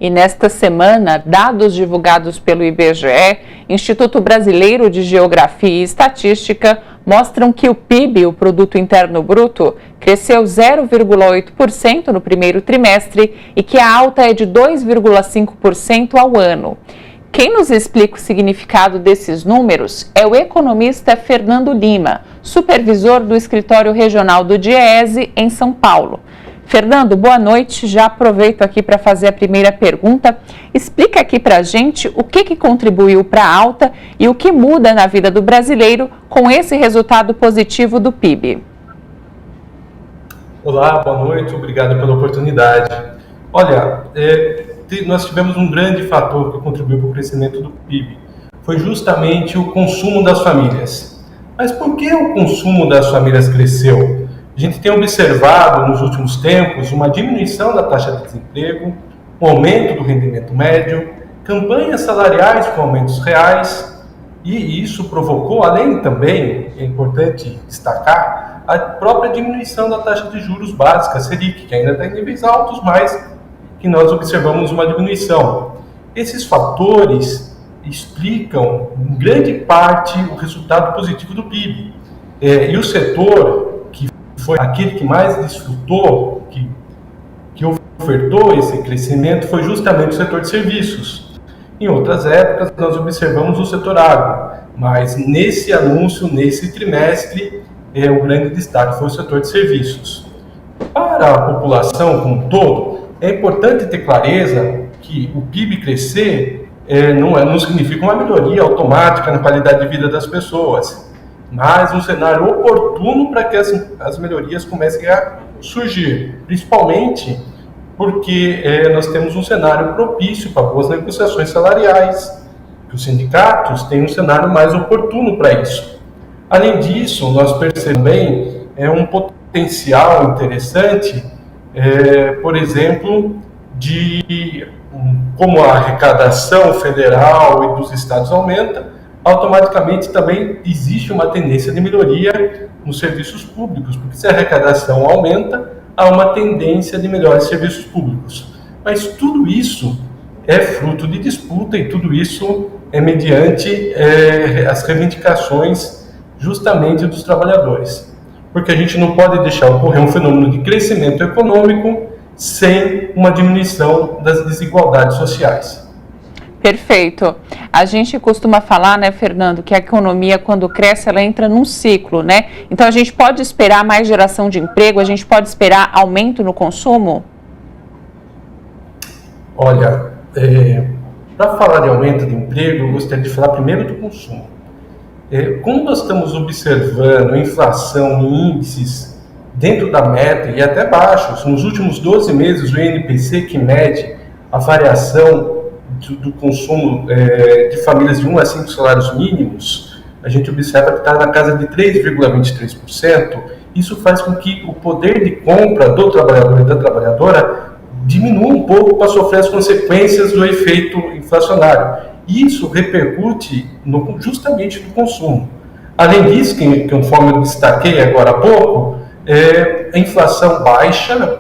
E nesta semana, dados divulgados pelo IBGE, Instituto Brasileiro de Geografia e Estatística, mostram que o PIB, o Produto Interno Bruto, cresceu 0,8% no primeiro trimestre e que a alta é de 2,5% ao ano. Quem nos explica o significado desses números é o economista Fernando Lima, supervisor do Escritório Regional do DIEESE em São Paulo. Fernando, boa noite. Já aproveito aqui para fazer a primeira pergunta. Explica aqui para a gente o que contribuiu para a alta e o que muda na vida do brasileiro com esse resultado positivo do PIB. Olá, boa noite. Obrigado pela oportunidade. Olha, nós tivemos um grande fator que contribuiu para o crescimento do PIB. Foi justamente o consumo das famílias. Mas por que o consumo das famílias cresceu? A gente tem observado nos últimos tempos uma diminuição da taxa de desemprego, um aumento do rendimento médio, campanhas salariais com aumentos reais, e isso provocou, além também, é importante destacar, a própria diminuição da taxa de juros básica, Selic, que ainda está em níveis altos, mas que nós observamos uma diminuição. Esses fatores explicam, em grande parte, o resultado positivo do PIB. E o setor foi aquele que mais desfrutou, que ofertou esse crescimento, foi justamente o setor de serviços. Em outras épocas, nós observamos o setor agro, mas nesse anúncio, nesse trimestre, o grande destaque foi o setor de serviços. Para a população como um todo, é importante ter clareza que o PIB crescer não significa uma melhoria automática na qualidade de vida das pessoas, mas um cenário oportuno para que as melhorias comecem a surgir, principalmente porque nós temos um cenário propício para boas negociações salariais, que os sindicatos têm um cenário mais oportuno para isso. Além disso, nós percebemos também um potencial interessante, por exemplo, como a arrecadação federal e dos estados aumenta, automaticamente também existe uma tendência de melhoria nos serviços públicos, porque se a arrecadação aumenta, há uma tendência de melhores serviços públicos. Mas tudo isso é fruto de disputa e tudo isso é mediante as reivindicações justamente dos trabalhadores. Porque a gente não pode deixar ocorrer um fenômeno de crescimento econômico sem uma diminuição das desigualdades sociais. Perfeito. A gente costuma falar, né, Fernando, que a economia, quando cresce, ela entra num ciclo, né? Então, a gente pode esperar mais geração de emprego, a gente pode esperar aumento no consumo? Olha, para falar de aumento de emprego, eu gostaria de falar primeiro do consumo. Como nós estamos observando inflação em índices dentro da meta e até baixos, nos últimos 12 meses, o INPC, que mede a variação do consumo de famílias de 1 a 5 salários mínimos, a gente observa que está na casa de 3,23%. Isso faz com que o poder de compra do trabalhador e da trabalhadora diminua um pouco para sofrer as consequências do efeito inflacionário. Isso repercute justamente no consumo. Além disso, conforme eu destaquei agora há pouco, a inflação baixa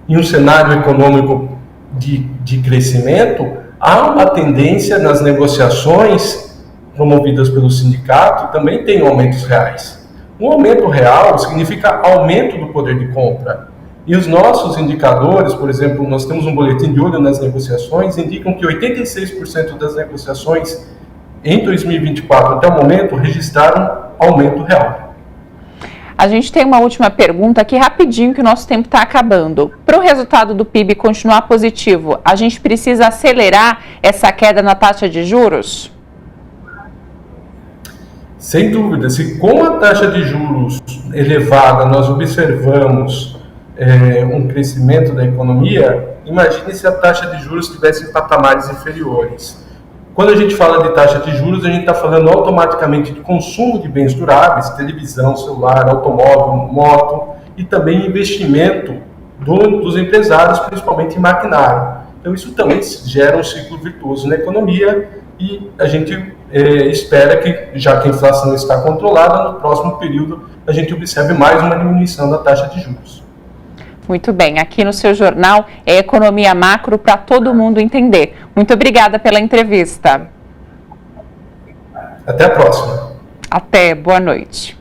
em um cenário econômico de crescimento, há uma tendência nas negociações promovidas pelo sindicato, também tem aumentos reais. Um aumento real significa aumento do poder de compra. E os nossos indicadores, por exemplo, nós temos um boletim de olho nas negociações, indicam que 86% das negociações em 2024 até o momento registraram aumento real. A gente tem uma última pergunta aqui rapidinho, que o nosso tempo está acabando. Para o resultado do PIB continuar positivo, a gente precisa acelerar essa queda na taxa de juros? Sem dúvida. Se com a taxa de juros elevada nós observamos um crescimento da economia, imagine se a taxa de juros estivesse em patamares inferiores. Quando a gente fala de taxa de juros, a gente está falando automaticamente de consumo de bens duráveis, televisão, celular, automóvel, moto, e também investimento dos empresários, principalmente em maquinário. Então isso também gera um ciclo virtuoso na economia e a gente espera que, já que a inflação está controlada, no próximo período a gente observe mais uma diminuição da taxa de juros. Muito bem, aqui no seu jornal é economia macro para todo mundo entender. Muito obrigada pela entrevista. Até a próxima. Até, boa noite.